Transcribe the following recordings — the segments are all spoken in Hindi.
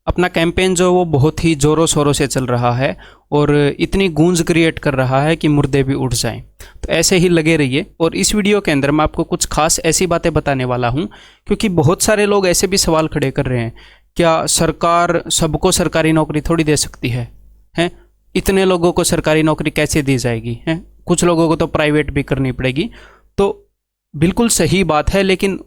अपना कैंपेन जो है वो बहुत ही ज़ोरों शोरों से चल रहा है और इतनी गूंज क्रिएट कर रहा है कि मुर्दे भी उठ जाएं। तो ऐसे ही लगे रहिए और इस वीडियो के अंदर मैं आपको कुछ खास ऐसी बातें बताने वाला हूं, क्योंकि बहुत सारे लोग ऐसे भी सवाल खड़े कर रहे हैं, क्या सरकार सबको सरकारी नौकरी थोड़ी दे सकती है? हैं, इतने लोगों को सरकारी नौकरी कैसे दी जाएगी? हैं, कुछ लोगों को तो प्राइवेट भी करनी पड़ेगी। तो बिल्कुल सही बात है, लेकिन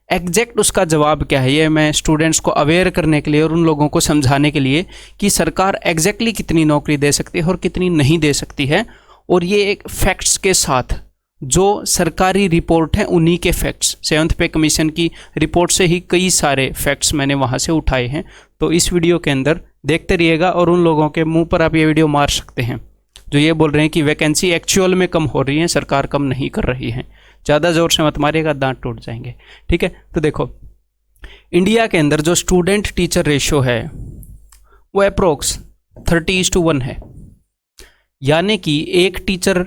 एग्जैक्ट उसका जवाब क्या है, ये मैं स्टूडेंट्स को अवेयर करने के लिए और उन लोगों को समझाने के लिए कि सरकार एग्जैक्टली कितनी नौकरी दे सकती है और कितनी नहीं दे सकती है। और ये एक फैक्ट्स के साथ, जो सरकारी रिपोर्ट है उन्हीं के फैक्ट्स, 7th पे कमीशन की रिपोर्ट से ही कई सारे फैक्ट्स मैंने वहाँ से उठाए हैं। तो इस वीडियो के अंदर देखते रहिएगा और उन लोगों के मुंह पर आप ये वीडियो मार सकते हैं जो ये बोल रहे हैं कि वैकेंसी एक्चुअल में कम हो रही है, सरकार कम नहीं कर रही है। ज़्यादा ज़ोर से मत मारिएगा, दांत टूट जाएंगे। ठीक है, तो देखो इंडिया के अंदर जो स्टूडेंट टीचर रेशो है वो अप्रोक्स 30:1 है, यानी कि एक टीचर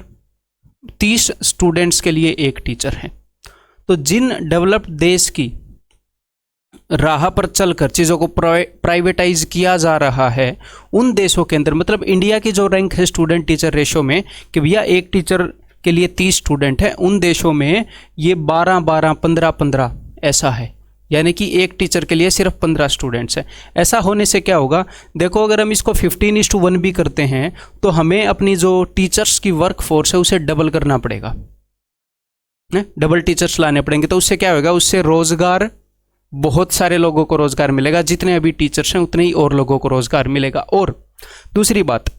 30 स्टूडेंट्स के लिए एक टीचर है। तो जिन डेवलप्ड देश की राह पर चलकर चीज़ों को प्राइवेटाइज किया जा रहा है, उन देशों के अंदर, मतलब इंडिया की जो रैंक है स्टूडेंट टीचर रेशो में कि भैया एक टीचर के लिए 30 स्टूडेंट है, उन देशों में ये 12-12, 15-15 ऐसा है, यानी कि एक टीचर के लिए सिर्फ 15 स्टूडेंट्स हैं। ऐसा होने से क्या होगा, देखो अगर हम इसको 15:1 भी करते हैं तो हमें अपनी जो टीचर्स की वर्क फोर्स है उसे डबल करना पड़ेगा, डबल टीचर्स लाने पड़ेंगे। तो उससे क्या होगा, उससे रोजगार, बहुत सारे लोगों को रोजगार मिलेगा, जितने अभी टीचर्स हैं उतने ही और लोगों को रोजगार मिलेगा। और दूसरी बात,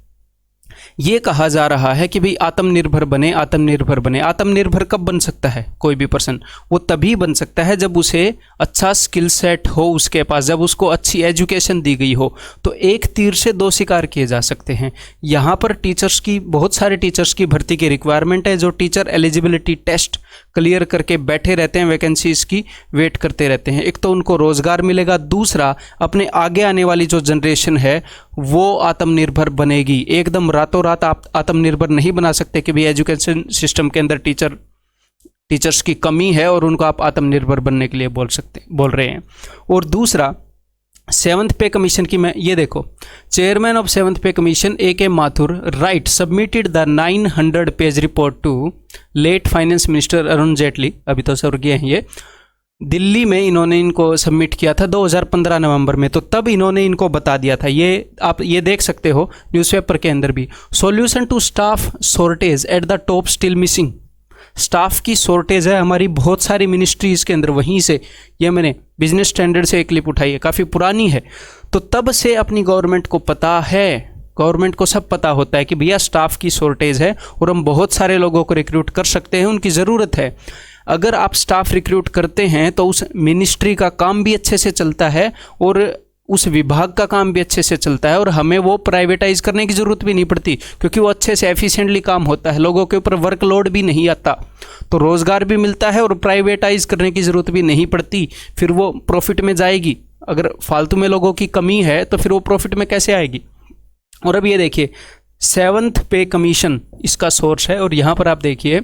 ये कहा जा रहा है कि भाई आत्मनिर्भर बने, आत्मनिर्भर बने। आत्मनिर्भर कब बन सकता है कोई भी पर्सन? वो तभी बन सकता है जब उसे अच्छा स्किल सेट हो उसके पास, जब उसको अच्छी एजुकेशन दी गई हो। तो एक तीर से दो शिकार किए जा सकते हैं। यहाँ पर टीचर्स की, बहुत सारे टीचर्स की भर्ती की रिक्वायरमेंट है जो टीचर एलिजिबिलिटी टेस्ट क्लियर करके बैठे रहते हैं, वैकेंसीज की वेट करते रहते हैं। एक तो उनको रोजगार मिलेगा, दूसरा अपने आगे आने वाली जो जनरेशन है वो आत्मनिर्भर बनेगी। एकदम रातों रात आप आत्मनिर्भर नहीं बना सकते कि भाई एजुकेशन सिस्टम के अंदर टीचर्स की कमी है और उनको आप आत्मनिर्भर बनने के लिए बोल रहे हैं। और दूसरा, 7th पे कमीशन की, मैं ये देखो, chairman of 7th pay commission A.K. Mathur right submitted the 900 page report to late finance minister Arun Jaitley. अभी तो स्वर्गीय हैं ये। दिल्ली में इन्होंने इनको सबमिट किया था 2015 नवंबर में। तो तब इन्होंने इनको बता दिया था, ये आप ये देख सकते हो न्यूज़पेपर के अंदर भी, solution to staff shortage at the top still missing. Staff की शॉर्टेज है हमारी बहुत सारी मिनिस्ट्रीज़ के अंदर। वहीं से ये मैंने बिजनेस स्टैंडर्ड से एक क्लिप उठाई है, काफ़ी पुरानी है। तो तब से अपनी गवर्नमेंट को पता है, गवर्नमेंट को सब पता होता है कि भैया स्टाफ की शॉर्टेज है और हम बहुत सारे लोगों को रिक्रूट कर सकते हैं, उनकी ज़रूरत है। अगर आप स्टाफ रिक्रूट करते हैं तो उस मिनिस्ट्री का काम भी अच्छे से चलता है और उस विभाग का काम भी अच्छे से चलता है और हमें वो प्राइवेटाइज करने की ज़रूरत भी नहीं पड़ती, क्योंकि वो अच्छे से एफिशिएंटली काम होता है, लोगों के ऊपर वर्कलोड भी नहीं आता, तो रोज़गार भी मिलता है और प्राइवेटाइज करने की ज़रूरत भी नहीं पड़ती। फिर वो प्रॉफिट में जाएगी। अगर फालतू में लोगों की कमी है तो फिर वो प्रॉफिट में कैसे आएगी? और अब ये देखिए 7th पे कमीशन इसका सोर्स है और यहाँ पर आप देखिए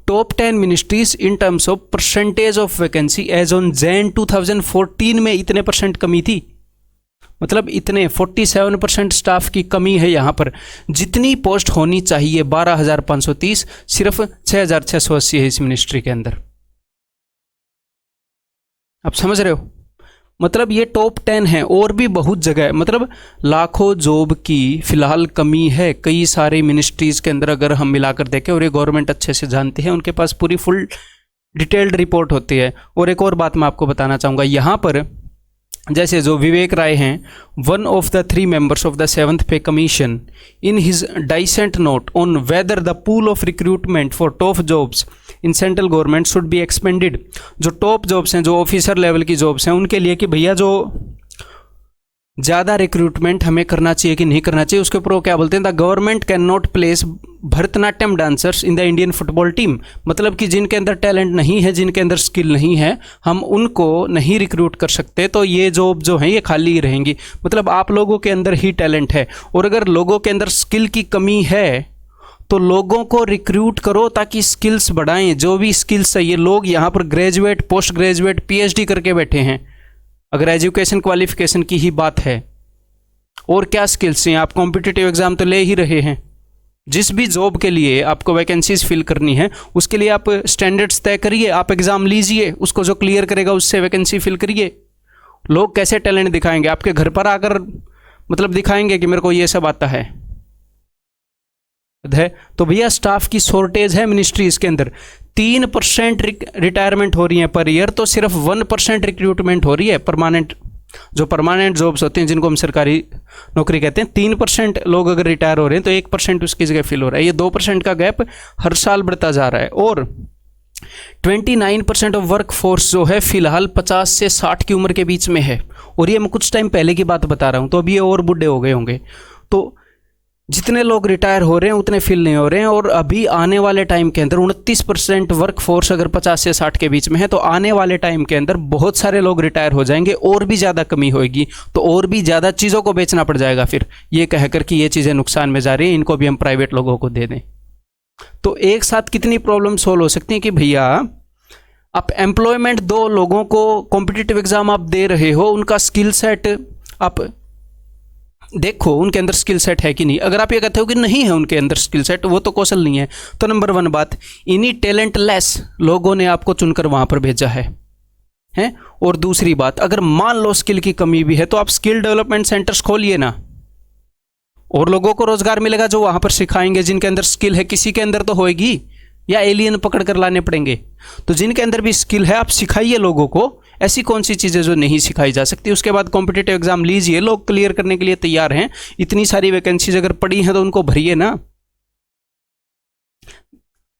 top 10 ministries in terms of percentage of vacancy as on Jan 2014 में इतने परसेंट कमी थी, मतलब इतने 47% स्टाफ की कमी है यहाँ पर। जितनी पोस्ट होनी चाहिए 12,530, सिर्फ 6,680 है इस मिनिस्ट्री के अंदर। आप समझ रहे हो? मतलब ये टॉप 10 है और भी बहुत जगह है, मतलब लाखों जॉब की फिलहाल कमी है कई सारे मिनिस्ट्रीज़ के अंदर अगर हम मिलाकर देखें। और ये गवर्नमेंट अच्छे से जानती है, उनके पास पूरी फुल डिटेल्ड रिपोर्ट होती है। और एक और बात मैं आपको बताना चाहूँगा, यहाँ पर जैसे जो विवेक राय हैं, one of the 3 members of the 7th pay commission, in his dissent note on whether the pool of recruitment for top jobs in central government should be expanded. जो टॉप जॉब्स हैं, जो ऑफिसर लेवल की जॉब्स हैं, उनके लिए कि भैया जो ज़्यादा रिक्रूटमेंट हमें करना चाहिए कि नहीं करना चाहिए, उसके ऊपर वो क्या बोलते हैं, the government can not place Bharatanatyam dancers in the Indian football team. मतलब कि जिनके अंदर टैलेंट नहीं है, जिनके अंदर स्किल नहीं है, हम उनको नहीं रिक्रूट कर सकते, तो ये जॉब जो है ये खाली ही रहेंगी। मतलब आप लोगों के अंदर ही टैलेंट है और अगर लोगों के अंदर स्किल की कमी है तो लोगों को रिक्रूट करो ताकि स्किल्स बढ़ाएं। जो भी स्किल्स है, ये लोग यहाँ पर ग्रेजुएट, पोस्ट ग्रेजुएट, PhD करके बैठे हैं, अगर एजुकेशन क्वालिफिकेशन की ही बात है, और क्या स्किल्स हैं, आप कॉम्पिटिटिव एग्जाम तो ले ही रहे हैं। जिस भी जॉब के लिए आपको वैकेंसीज फिल करनी है उसके लिए आप स्टैंडर्ड्स तय करिए, आप एग्जाम लीजिए, उसको जो क्लियर करेगा उससे वैकेंसी फिल करिए। लोग कैसे टैलेंट दिखाएंगे? आपके घर पर आकर मतलब दिखाएंगे कि मेरे को ये सब आता है। तो भैया स्टाफ की शॉर्टेज है मिनिस्ट्रीज के अंदर। 3% रिटायरमेंट हो रही है पर ईयर, तो सिर्फ 1% रिक्रूटमेंट हो रही है परमानेंट, जो परमानेंट जॉब्स होती हैं जिनको हम सरकारी नौकरी कहते हैं। 3% लोग अगर रिटायर हो रहे हैं तो 1% उसकी जगह फिल हो रहा है। ये 2% का गैप हर साल बढ़ता जा रहा है। और 29% ऑफ वर्क फोर्स जो है फिलहाल 50 से 60 की उम्र के बीच में है। और ये मैं कुछ टाइम पहले की बात बता रहा हूँ, तो अभी ये और बूढ़े हो गए होंगे। तो जितने लोग रिटायर हो रहे हैं उतने फिल नहीं हो रहे हैं। और अभी आने वाले टाइम के अंदर 29% वर्क फोर्स अगर 50 से 60 के बीच में है, तो आने वाले टाइम के अंदर बहुत सारे लोग रिटायर हो जाएंगे और भी ज़्यादा कमी होगी। तो और भी ज़्यादा चीज़ों को बेचना पड़ जाएगा फिर, ये कहकर कि ये चीज़ें नुकसान में जा रही हैं, इनको भी हम प्राइवेट लोगों को दे दें। तो एक साथ कितनी प्रॉब्लम सोल्व हो सकती है कि भैया आप एम्प्लॉयमेंट दो लोगों को, कॉम्पिटिटिव एग्जाम आप दे रहे हो, उनका स्किल सेट आप देखो, उनके अंदर स्किल सेट है कि नहीं। अगर आप ये कहते हो कि नहीं है उनके अंदर स्किल सेट, वो तो कौशल नहीं है, तो नंबर 1 बात, इन्हीं टैलेंटलेस लोगों ने आपको चुनकर वहां पर भेजा है। और दूसरी बात, अगर मान लो स्किल की कमी भी है तो आप स्किल डेवलपमेंट सेंटर्स खोलिए ना, और लोगों को रोजगार मिलेगा जो वहां पर सिखाएंगे। जिनके अंदर स्किल है, किसी के अंदर तो होएगी, या एलियन पकड़ कर लाने पड़ेंगे। तो जिनके अंदर भी स्किल है आप सिखाइए लोगों को। ऐसी कौन सी चीज़ें जो नहीं सिखाई जा सकती। उसके बाद कॉम्पिटिटिव एग्जाम लीजिए, लोग क्लियर करने के लिए तैयार हैं। इतनी सारी वैकेंसीज अगर पड़ी हैं तो उनको भरिए ना।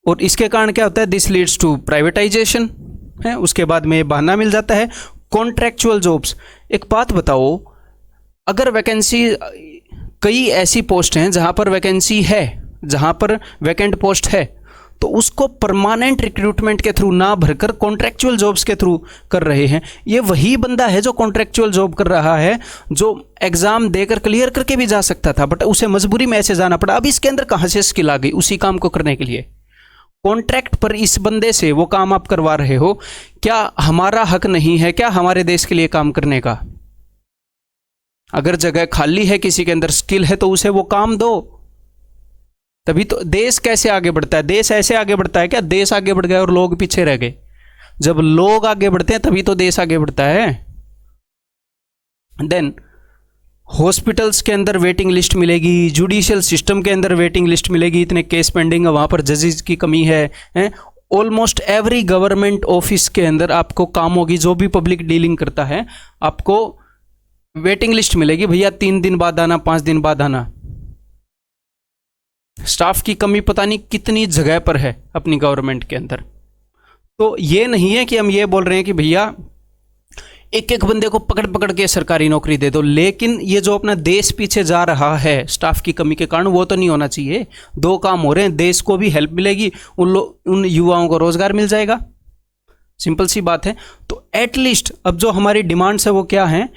और इसके कारण क्या होता है, दिस लीड्स टू प्राइवेटाइजेशन है। उसके बाद में बहाना मिल जाता है कॉन्ट्रैक्चुअल जॉब्स। एक बात बताओ, अगर वैकेंसी, कई ऐसी पोस्ट हैं जहां पर वैकेंसी है, जहां पर वैकेंट पोस्ट है, तो उसको परमानेंट रिक्रूटमेंट के थ्रू ना भरकर कॉन्ट्रैक्चुअल जॉब्स के थ्रू कर रहे हैं। ये वही बंदा है जो कॉन्ट्रैक्चुअल जॉब कर रहा है, जो एग्जाम देकर क्लियर करके भी जा सकता था, बट उसे मजबूरी में ऐसे जाना पड़ा। अब इसके अंदर कहां से स्किल आ गई उसी काम को करने के लिए? कॉन्ट्रैक्ट पर इस बंदे से वो काम आप करवा रहे हो, क्या हमारा हक नहीं है क्या हमारे देश के लिए काम करने का? अगर जगह खाली है, किसी के अंदर स्किल है, तो उसे वो काम दो। तभी तो देश कैसे आगे बढ़ता है। देश ऐसे आगे बढ़ता है क्या, देश आगे बढ़ गया और लोग पीछे रह गए? जब लोग आगे बढ़ते हैं तभी तो देश आगे बढ़ता है। देन हॉस्पिटल्स के अंदर वेटिंग लिस्ट मिलेगी, जुडिशियल सिस्टम के अंदर वेटिंग लिस्ट मिलेगी, इतने केस पेंडिंग है, वहां पर जजेस की कमी है। ऑलमोस्ट एवरी गवर्नमेंट ऑफिस के अंदर आपको काम होगी, जो भी पब्लिक डीलिंग करता है, आपको वेटिंग लिस्ट मिलेगी, भैया 3 दिन बाद आना, 5 दिन बाद आना। स्टाफ की कमी पता नहीं कितनी जगह पर है अपनी गवर्नमेंट के अंदर। तो ये नहीं है कि हम ये बोल रहे हैं कि भैया एक एक बंदे को पकड़ पकड़ के सरकारी नौकरी दे दो, लेकिन ये जो अपना देश पीछे जा रहा है स्टाफ की कमी के कारण, वो तो नहीं होना चाहिए। 2 काम हो रहे हैं, देश को भी हेल्प मिलेगी, उन युवाओं को रोजगार मिल जाएगा। सिंपल सी बात है। तो एटलीस्ट अब जो हमारी डिमांड्स है वो क्या है,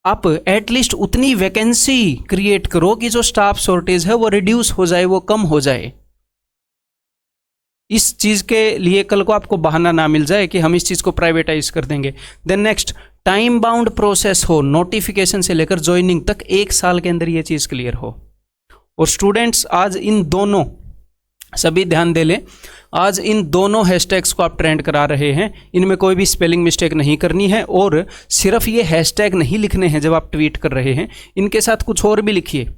आप एटलीस्ट उतनी वैकेंसी क्रिएट करो कि जो स्टाफ शॉर्टेज है वो रिड्यूस हो जाए, वो कम हो जाए। इस चीज के लिए कल को आपको बहाना ना मिल जाए कि हम इस चीज को प्राइवेटाइज कर देंगे। Then next, time bound process हो, नोटिफिकेशन से लेकर ज्वाइनिंग तक 1 साल के अंदर ये चीज क्लियर हो। और स्टूडेंट्स आज इन दोनों, सभी ध्यान दे लें, आज इन दोनों हैशटैग्स को आप ट्रेंड करा रहे हैं। इनमें कोई भी स्पेलिंग मिस्टेक नहीं करनी है, और सिर्फ ये हैशटैग नहीं लिखने हैं जब आप ट्वीट कर रहे हैं, इनके साथ कुछ और भी लिखिए।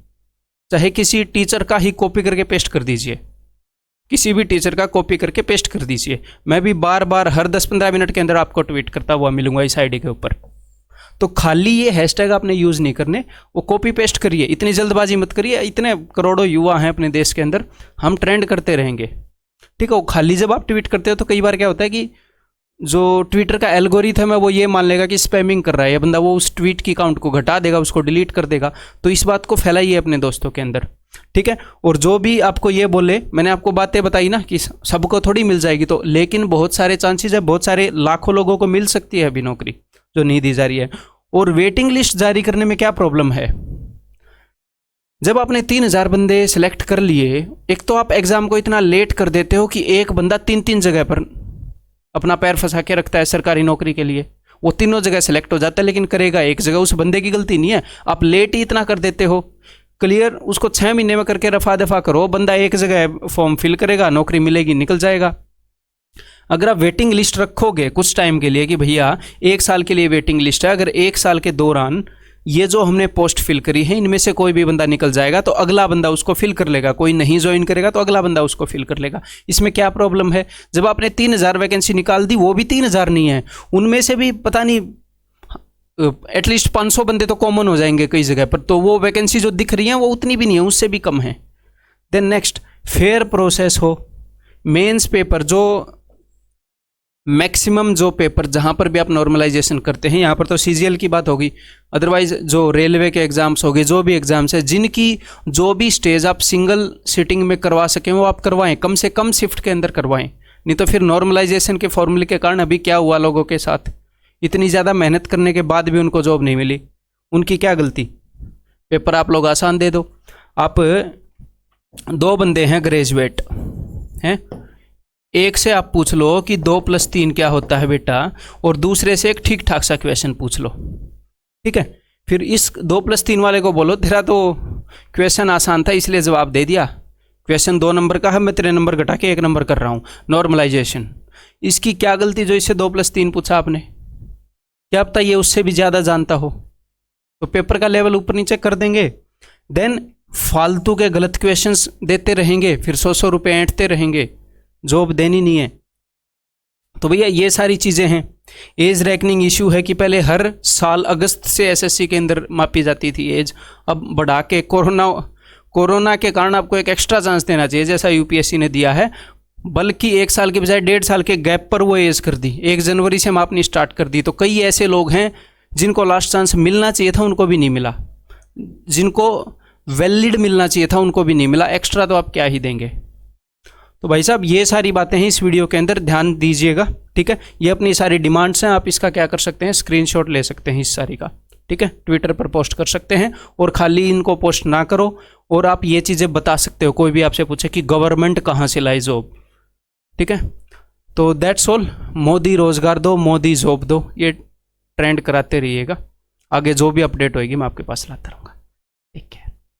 चाहे किसी टीचर का ही कॉपी करके पेस्ट कर दीजिए, किसी भी टीचर का कॉपी करके पेस्ट कर दीजिए। मैं भी बार बार हर 10-15 मिनट के अंदर आपको ट्वीट करता हुआ मिलूंगा इस आईडी के ऊपर। तो खाली ये हैशटैग आपने यूज नहीं करने, वो कॉपी पेस्ट करिए। इतनी जल्दबाजी मत करिए, इतने करोड़ों युवा हैं अपने देश के अंदर, हम ट्रेंड करते रहेंगे, ठीक है। वो खाली जब आप ट्वीट करते हो तो कई बार क्या होता है कि जो ट्विटर का एल्गोरिथम है वो ये मान लेगा कि स्पैमिंग कर रहा है ये बंदा, वो उस ट्वीट की अकाउंट को घटा देगा, उसको डिलीट कर देगा। तो इस बात को फैलाइए अपने दोस्तों के अंदर, ठीक है। और जो भी आपको ये बोले, मैंने आपको बातें बताई ना कि सबको थोड़ी मिल जाएगी, तो लेकिन बहुत सारे चांसेस है, बहुत सारे लाखों लोगों को मिल सकती है अभी नौकरी जो नहीं दी जा रही है। और वेटिंग लिस्ट जारी करने में क्या प्रॉब्लम है, जब आपने 3000 बंदे सिलेक्ट कर लिए, एक तो आप एग्जाम को इतना लेट कर देते हो कि एक बंदा 3-3 जगह पर अपना पैर फंसा के रखता है सरकारी नौकरी के लिए। वो तीनों जगह सेलेक्ट हो जाता है, लेकिन करेगा एक जगह। उस बंदे की गलती नहीं है, आप लेट ही इतना कर देते हो। क्लियर, उसको 6 महीने में करके रफा दफा करो, बंदा एक जगह फॉर्म फिल करेगा, नौकरी मिलेगी, निकल जाएगा। अगर आप वेटिंग लिस्ट रखोगे कुछ टाइम के लिए कि भैया 1 साल के लिए वेटिंग लिस्ट है, अगर 1 साल के दौरान ये जो हमने पोस्ट फिल करी है इनमें से कोई भी बंदा निकल जाएगा तो अगला बंदा उसको फिल कर लेगा, कोई नहीं ज्वाइन करेगा तो अगला बंदा उसको फिल कर लेगा। इसमें क्या प्रॉब्लम है? जब आपने 3000 वैकेंसी निकाल दी, वो भी 3000 नहीं है, उनमें से भी पता नहीं एटलीस्ट 500 बंदे तो कॉमन हो जाएंगे कई जगह पर, तो वो वैकेंसी जो दिख रही है वो उतनी भी नहीं है, उससे भी कम है। देन नेक्स्ट, फेयर प्रोसेस हो। मेंस पेपर जो मैक्सिमम जो पेपर जहाँ पर भी आप नॉर्मलाइजेशन करते हैं, यहाँ पर तो सीजीएल की बात होगी, अदरवाइज जो रेलवे के एग्जाम्स हो गए, जो भी एग्जाम्स है जिनकी जो भी स्टेज आप सिंगल सिटिंग में करवा सकें वो आप करवाएं, कम से कम शिफ्ट के अंदर करवाएं। नहीं तो फिर नॉर्मलाइजेशन के फॉर्मूले के कारण अभी क्या हुआ लोगों के साथ, इतनी ज़्यादा मेहनत करने के बाद भी उनको जॉब नहीं मिली। उनकी क्या गलती? पेपर आप लोग आसान दे दो। आप 2 बंदे हैं ग्रेजुएट हैं, एक से आप पूछ लो कि 2 + 3 क्या होता है बेटा, और दूसरे से एक ठीक ठाक सा क्वेश्चन पूछ लो, ठीक है। फिर इस 2 + 3 वाले को बोलो तेरा तो क्वेश्चन आसान था इसलिए जवाब दे दिया, क्वेश्चन 2 नंबर का है, मैं तेरे नंबर घटा के 1 नंबर कर रहा हूँ, नॉर्मलाइजेशन। इसकी क्या गलती जो इससे 2 + 3 पूछा आपने? क्या पता ये उससे भी ज़्यादा जानता हो, तो पेपर का लेवल ऊपर नीचे कर देंगे। देन फालतू के गलत क्वेश्चंस देते रहेंगे, फिर 100 रुपये ऐंठते रहेंगे, जॉब देनी नहीं है। तो भैया ये सारी चीज़ें हैं। एज रैकनिंग इशू है कि पहले हर साल अगस्त से एसएससी के अंदर मापी जाती थी एज, अब बढ़ा के कोरोना के कारण आपको एक एक्स्ट्रा चांस देना चाहिए जैसा यूपीएससी ने दिया है, बल्कि 1 साल के बजाय 1.5 साल के गैप पर वो एज कर दी, 1 जनवरी से मापनी स्टार्ट कर दी। तो कई ऐसे लोग हैं जिनको लास्ट चांस मिलना चाहिए था उनको भी नहीं मिला, जिनको वैलिड मिलना चाहिए था उनको भी नहीं मिला, एक्स्ट्रा तो आप क्या ही देंगे। तो भाई साहब ये सारी बातें हैं इस वीडियो के अंदर, ध्यान दीजिएगा, ठीक है। ये अपनी सारी डिमांड्स हैं, आप इसका क्या कर सकते हैं, स्क्रीनशॉट ले सकते हैं इस सारी का, ठीक है, ट्विटर पर पोस्ट कर सकते हैं। और खाली इनको पोस्ट ना करो, और आप ये चीज़ें बता सकते हो, कोई भी आपसे पूछे कि गवर्नमेंट कहाँ से लाई जॉब, ठीक है। तो दैट्स ऑल। मोदी रोजगार दो, मोदी जॉब दो, ये ट्रेंड कराते रहिएगा, आगे जो भी अपडेट होएगी मैं आपके पास लाता रहूँगा, ठीक है।